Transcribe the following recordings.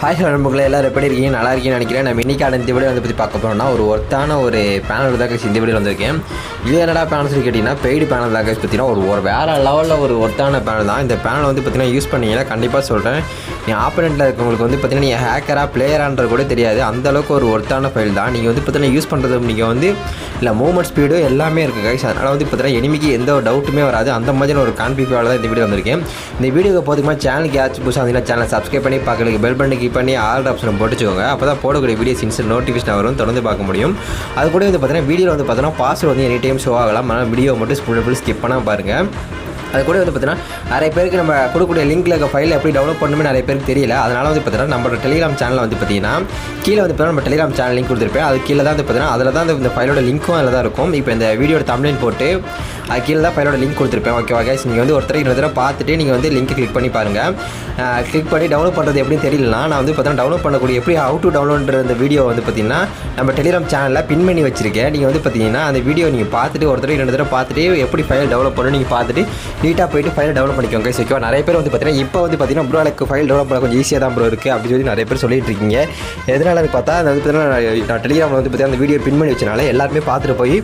Hi நண்பர்களே, எல்லோரும் எப்படி இருக்கீங்க? நல்லா இருக்கீங்கன்னு நினைக்கிறேன். நம்ம இன்றைக்கான இந்த வீடியோ பற்றி பார்க்க போகிறோம்னா ஒரு ஒர்த்தான ஒரு பேனல் தான் இந்த வீடியோ வந்திருக்கேன். இது என்னடா பேனல் சொல்லி கேட்டிங்கன்னா பெய்டு பேனல் தான் பார்த்தீங்கன்னா ஒரு வேறு லெவலில் ஒரு ஒர்த்தான பேனல் தான். இந்த பேனல் பார்த்தீங்கன்னா யூஸ் பண்ணிங்கன்னா கண்டிப்பாக சொல்கிறேன், நீ ஆப்போனண்ட்டில் இருக்கவங்களுக்கு பார்த்தீங்கன்னா நீங்கள் ஹேக்கராக பிளேயரான்றது கூட தெரியாது. அந்தளவுக்கு ஒரு ஒர்த்தான ஃபைல் தான். நீங்கள் பார்த்தீங்கன்னா யூஸ் பண்ணுறது நீங்கள் இல்லை மூவ்மெண்ட் ஸ்பீடு எல்லாமே இருக்குது கைஸ். அதனால் பார்த்தீங்கன்னா எனிமிக்கு எந்த ஒரு டவுட்டுமே வராது. அந்த மாதிரி ஒரு கான்ஃபிகரால் தான் இந்த வீடியோ வந்திருக்கேன். இந்த வீடியோக்கு போதுமா சேனலுக்கு யாச்சும் புதுசாக வந்தீங்கன்னா சேனல் சப்ஸ்கிரைப் பண்ணி பார்க்கறதுக்கு பெல் பட்டனை கிளிக் பண்ணி ஆல் ஆப்ஷன் போட்டுச்சுக்கோங்க. அப்போ தான் போடக்கூடிய வீடியோஸ் இன்ஸ்டன்ட் நோட்டிஃபிகேஷன் வரும், தொடர்ந்து பார்க்க முடியும். அது கூட பார்த்தீங்கன்னா வீடியோவில் பார்த்தீங்கன்னா பாஸ்வேர்டு எனி டைம் ஷோ ஆகலாம். ஆனால் வீடியோ மட்டும் ஃபுல் ஸ்கிப் பண்ணால் பாருங்கள். அது கூட பார்த்தீங்கன்னா நிறைய பேருக்கு நம்ம கொடுக்கக்கூடிய லிங்க்கில் இருக்க ஃபைல் எப்படி டவுன்லோட் பண்ணணுமே நிறைய பேருக்கு தெரியல. அதனால் பார்த்தீங்கன்னா நம்மளோட டெலிகிராம் சேனலில் பார்த்தீங்கன்னா கீழே பார்த்தீங்கன்னா நம்ம டெலிகிராம் சேனல் லிங்க் கொடுத்துருப்பேன். அது கீழே தான் பார்த்தீங்கன்னா அதில் தான் இந்த ஃபைலோட லிங்க்கும் அதில் தான் இருக்கும். இப்போ இந்த வீடியோட தம்ப்நெயில் போட்டு அது கீழே தான் ஃபைலோட லிங்க் கொடுத்துருப்பேன். ஓகேவா கைஸ், நீங்கள் ஒருத்தர் இன்னொரு தடவை பார்த்துட்டு நீங்கள் லிங்க் கிளிக் பண்ணி பாருங்கள். கிளிக் பண்ணி டவுன்லோட் பண்ணுறது எப்படின்னு தெரியலனா நான் பார்த்தீங்கன்னா டவுன்லோட் பண்ணக்கூடிய எப்படி ஹவு டு டவுன்லோட்ன்ற இந்த வீடியோ பார்த்தீங்கன்னா நம்ம டெலிகிராம் சேனலில் பின் பண்ணி வச்சிருக்கேன். நீங்கள் பார்த்தீங்கன்னா அந்த வீடியோ நீங்கள் பார்த்துட்டு ஒருத்தர் இன்னொரு தடவை பார்த்துட்டு எப்படி ஃபைல் டெவலப் பண்ணணும் நீங்கள் பார்த்துட்டு நீட்டாக போய்ட்டு ஃபைல் டெவலப் பண்ணிக்கோங்க. ஓகேவா, நிறைய பேர் பார்த்தீங்கன்னா இப்போ பார்த்தீங்கன்னா ப்ரோ எனக்கு ஃபைல் டெவலப் பண்ண கொஞ்சம் ஈஸியாக தான் ப்ரோ இருக்குது அப்படின்னு சொல்லி நிறைய பேர் சொல்லிட்டு இருக்கீங்க. எதனால பார்த்தா அது பார்த்தீங்கன்னா நான் டெலிகிராமில் பார்த்தீங்கன்னா அந்த வீடியோ பின் பண்ணி வச்சனால எல்லாருமே பார்த்துட்டு போய்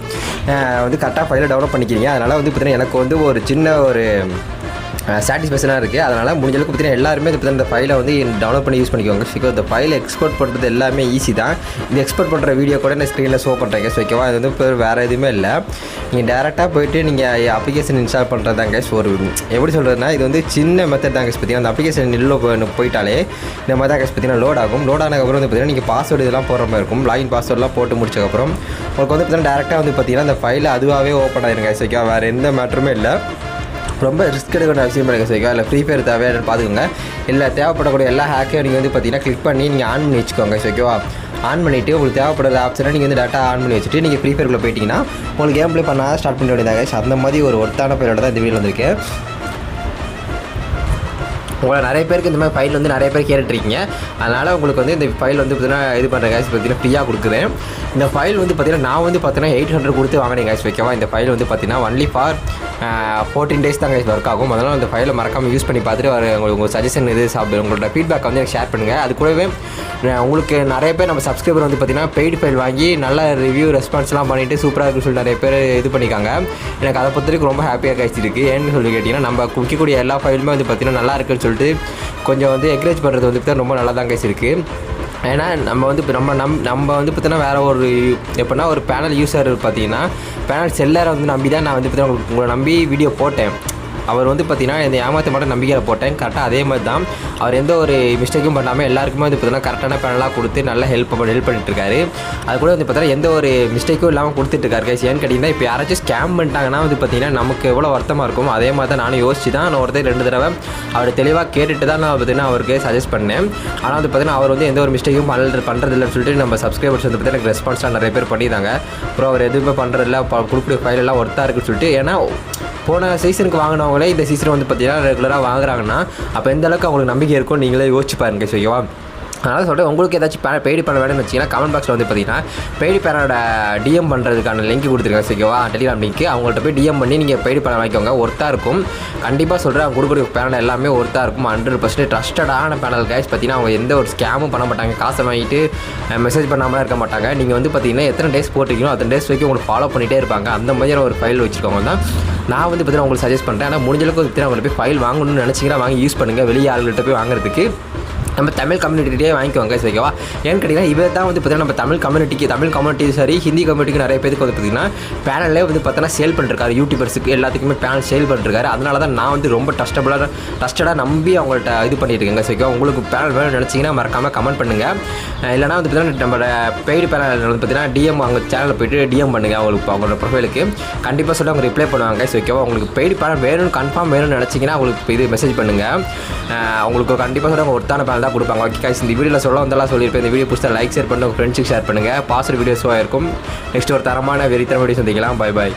கரெக்டாக ஃபைலை டெவலப் பண்ணிக்கிறீங்க. அதனால் பார்த்தீங்கன்னா எனக்கு ஒரு சின்ன ஒரு சாட்டிஸ்ஃபேக்ஷனாக இருக்குது. அதனால் முடிஞ்ச அளவுக்கு பார்த்தீங்கன்னா எல்லாருமே இந்த ஃபைலை டவுன்லோட் பண்ணி யூஸ் பண்ணிக்கோங்க. ஸோ இந்த ஃபைலை எக்ஸ்போர்ட் பண்ணுறது எல்லாமே ஈஸி தான். இந்த எக்ஸ்போர்ட் பண்ணுற வீடியோ கூட நான் ஸ்க்ரீனில் ஷோ பண்ணுறேங்க. ஸோ ஓகேவா, இது இப்போ வேறு எதுவுமே இல்லை. நீங்கள் டேரெக்டாக போய்ட்டு நீங்கள் அப்ளிகேஷன் இன்ஸ்டால் பண்ணுறது தாங்க. ஸோ ஒரு எப்படி சொல்கிறதுனா இது சின்ன மெத்தட் தாங்க. பார்த்தீங்கன்னா அந்த அப்ளிகேஷன் போயிட்டாலே இந்த மாதிரி தான் பார்த்தீங்கன்னா லோட் ஆகும். லோட் ஆனதுக்கப்புறம் பார்த்தீங்கன்னா நீங்கள் பாஸ்வேர்டு இதெல்லாம் போடுற மாதிரி இருக்கும். லாகின் பாஸ்வேர்டெலாம் போட்டு முடிச்சக்கப்புறம் உங்களுக்கு பார்த்தீங்கன்னா டேரெக்டாக பார்த்தீங்கன்னா அந்த ஃபைலை அதுவாகவே ஓப்பன் ஆயிருங்க. ஸோ ஓகேவா, வேறு எந்த மேட்டருமே இல்லை. ரொம்ப ரிஸ்க் எடுக்கிற விஷயம் இருக்குது. ஸோ இல்லை ஃப்ரீ ஃபயர் தேவையான பார்த்துக்கோங்க. இல்லை தேவைப்படக்கூடிய எல்லா ஹேக்கையும் நீங்கள் பார்த்தீங்கன்னா கிளிக் பண்ணி நீங்கள் ஆன் பண்ணி வச்சுக்கோங்க. ஸோ ஓகேவா, ஆன் பண்ணிவிட்டு உங்களுக்கு தேவைப்படுற ஆப்ஷனை நீங்கள் டேட்டா ஆன் பண்ணி வச்சுட்டு நீங்கள் ஃப்ரீ ஃபயருக்குள்ளே போயிட்டீங்கன்னா உங்களுக்கு கேம் ப்ளே பண்ணால் ஸ்டார்ட் பண்ண வேண்டியதாக. ஸோ அந்த மாதிரி ஒரு ஒர்த்தான ஃபைலோட தான் இந்த வீடியோ வந்திருக்கு. உங்களை நிறைய பேருக்கு இந்த மாதிரி ஃபைல் நிறைய பேர் கேட்டுருக்கீங்க. அதனால் உங்களுக்கு இந்த ஃபைல் பார்த்தீங்கன்னா இது பண்ணுற கேஸ் பார்த்தீங்கன்னா ஃப்ரீயாக கொடுக்குறேன். இந்த ஃபைல் பார்த்தீங்கன்னா நான் பார்த்தீங்கன்னா 800 கொடுத்து வாங்கினேன் கேஸ். ஓகேவா, இந்த ஃபைல் பார்த்தீங்கன்னா ஒன்லி ஃபார் 14 days தான் கேஸ் ஒர்க் ஆகும். அதனால் இந்த ஃபைலை மறக்காமல் யூஸ் பண்ணி பார்த்துட்டு உங்களுக்கு சஜஷன் இது உங்களோட ஃபீட்பேக் எனக்கு ஷேர் பண்ணுங்கள். அது கூடவே உங்களுக்கு நிறைய பேர் நம்ம சப்ஸ்கிரைபர் பார்த்தீங்கன்னா பெய்டு ஃபைல் வாங்கி நல்ல ரிவ்யூ ரெஸ்பான்ஸ்லாம் பண்ணிவிட்டு சூப்பராக இருக்குன்னு சொல்லி நிறைய பேர் இது பண்ணிக்காங்க. எனக்கு அதை பொறுத்தவரைக்கும் ரொம்ப ஹாப்பியாக கிடச்சிருக்கு. ஏன்னு சொல்லி கேட்டிங்கன்னா நம்ம குடிக்கக்கூடிய எல்லா ஃபைலுமே பார்த்தீங்கன்னா நல்லா இருக்குன்னு சொல்லிட்டு கொஞ்சம் என்கரேஜ் பண்ணுறது ரொம்ப நல்லா தான் கேசிருக்கு. ஏன்னா நம்ம நம்ம பார்த்தீங்கன்னா வேறு ஒரு எப்படின்னா ஒரு பேனல் யூஸர் பார்த்தீங்கன்னா பேனல் செல்லரை நம்பி தான் நான் பார்த்தீங்கன்னா உங்களை நம்பி வீடியோ போட்டேன். அவர் பார்த்தீங்கன்னா இந்த ஏமாற்ற மட்டும் நம்பிக்கையில் போட்டேன். கரெக்டாக அதே மாதிரி தான் அவர் எந்த ஒரு மிஸ்டேக்கும் பண்ணாமல் எல்லாருக்குமே பார்த்தீங்கன்னா கரெக்டான பேனலாக கொடுத்து நல்லா ஹெல்ப் பண்ணிட்டுருக்காரு. அது கூட பார்த்தீங்கன்னா எந்த ஒரு மிஸ்டேக்கும் இல்லாமல் கொடுத்துட்ருக்காரு கைஸ். ஏன்னு கேட்டிங்கன்னா இப்போ யாராச்சும் ஸ்கேம் பண்ணிட்டாங்கன்னா பார்த்தீங்கன்னா நமக்கு எவ்வளோ வருத்தமாக இருக்கும். அதே மாதிரி தான் நானும் யோசிச்சு தான் நான் ஒருத்தர் 2 தடவை அவர் தெளிவாக கேட்டுட்டு தான் நான் பார்த்தீங்கன்னா அவருக்கு சஜஸ்ட் பண்ணேன். ஆனால் பார்த்தீங்கன்னா அவர் எந்த ஒரு மிஸ்டேக்கும் பண்ணுறதில்லைன்னு சொல்லிட்டு நம்ம சப்ஸ்கிரைபர்ஸ் பார்த்தீங்கன்னா எனக்கு ரெஸ்பான்ஸ்லாம் நிறைய பேர் பண்ணியிருந்தாங்க. அப்புறம் அவர் எதுவுமே பண்ணுறதில்ல, கொடுக்கக்கூடிய ஃபைல் எல்லாம் ஒர்த்தாக இருக்குன்னு சொல்லிட்டு. ஏன்னா போன சீசனுக்கு வாங்கினவங்களே இந்த சீசன் பார்த்தீங்கன்னா ரெகுலராக வாங்குறாங்கன்னா அப்போ எந்த அளவுக்கு அவங்களுக்கு நம்பிக்கை இருக்கும் நீங்களே யோசிச்சு பாருங்க. ஸோ ஓகேவா, அதனால் சொல்கிறேன், உங்களுக்கு ஏதாச்சும் பெய்டு பேனல் வேணும்னு வச்சிங்கன்னா கமெண்ட் பாக்ஸில் பார்த்தீங்கன்னா பெய்டு பேனலோட டிஎம் பண்ணுறதுக்கான லிங்க் கொடுத்துருக்கேன். ஓகேவா, டெலிகிராம் லிங்க் அவங்கள்ட்ட போய் டிஎம் பண்ணி நீங்கள் பெய்டு பேனல் வாங்கிக்கோங்க. ஒர்த்தாக இருக்கும். கண்டிப்பாக சொல்கிறேன், அவங்க கொடுக்கக்கூடிய பேனல் எல்லாமே ஒர்த்தாக இருக்கும். 100% ட்ரஸ்டடான பேனல் கைஸ். பார்த்தீங்கன்னா அவங்க எந்த ஒரு ஸ்கேமும் பண்ண மாட்டாங்க. காசை வாங்கிட்டு மெசேஜ் பண்ணாமலாம் இருக்க மாட்டாங்க. நீங்கள் பார்த்தீங்கன்னா எத்தனை டேஸ் போட்டிருக்கீங்களோ அத்தனை டேஸ் வரைக்கும் உங்களுக்கு ஃபாலோ பண்ணிகிட்டே இருப்பாங்க. அந்த மாதிரியான ஒரு ஃபைல் வச்சுருக்கவங்க தான் நான் பார்த்தீங்கன்னா உங்களுக்கு சஜஸ்ட் பண்ணுறேன். ஆனால் முடிஞ்சளவுக்கு பார்த்தீங்கன்னா அவங்களை போய் ஃபைல் வாங்கணும்னு நினச்சிங்கன்னா வாங்கி யூஸ் பண்ணுங்கள். வெளியே ஆளுகிட்ட போய் வாங்குறதுக்கு நம்ம தமிழ் கம்யூனிட்டியே வாங்கிக்குவாங்க. ஓகேவா, ஏன்னு கேட்டிங்கன்னா இவர் தான் பார்த்தீங்கன்னா நம்ம தமிழ் கம்யூனிட்டி சரி ஹிந்தி கம்யூனிட்டிக்கு நிறைய பேருக்கு பார்த்தீங்கன்னா பேனலே பார்த்தீங்கன்னா சேல் பண்ணிருக்காரு. யூடியூபர்ஸுக்கு எல்லாத்துக்குமே பேனல் சேல் பண்ணிருக்காரு. அதனால தான் நான் ரொம்ப ட்ரஸ்டடாக நம்பி அவங்கள்ட்ட இது பண்ணிட்டுருக்கேங்க. ஓகேவா, உங்களுக்கு பேனல் வேணும்னு நினச்சிங்கன்னா மறக்காமல் கமெண்ட் பண்ணுங்கள். இல்லைனா பார்த்தீங்கன்னா நம்மளோட பெய்டு பேனல் பார்த்தீங்கன்னா டிஎம் அவங்க சேனலில் போய்ட்டு டிஎம் பண்ணுங்கள். அவங்களோட ப்ரொஃபைலுக்கு கண்டிப்பாக சொல்லி அவங்க ரிப்ளை பண்ணுவாங்க. ஓகேவா, உங்களுக்கு பெய்டு பேனல் வேணும்னு கன்ஃபார்ம் வேணும்னு நினச்சிங்கன்னா அவங்களுக்கு இது மெசேஜ் பண்ணுங்கள். அவங்களுக்கு கண்டிப்பாக சொல்லி அவங்க ஒருத்தான பேனல் தான் கொடுப்பாங்க. ஓகே கைஸ், இந்த வீடியோவில் சொல்லியிருப்பேன். இந்த வீடியோ புதுசாக லைக் ஷேர் பண்ணுங்கள், ஃப்ரெண்ட்ஸுக்கு ஷேர் பண்ணுங்கள். பாசிட்டிவ் வீடியோஸாக இருக்கும். நெக்ஸ்ட் ஒரு தரமான வெறித்தர வீடியோ சந்திக்கலாம். Bye bye.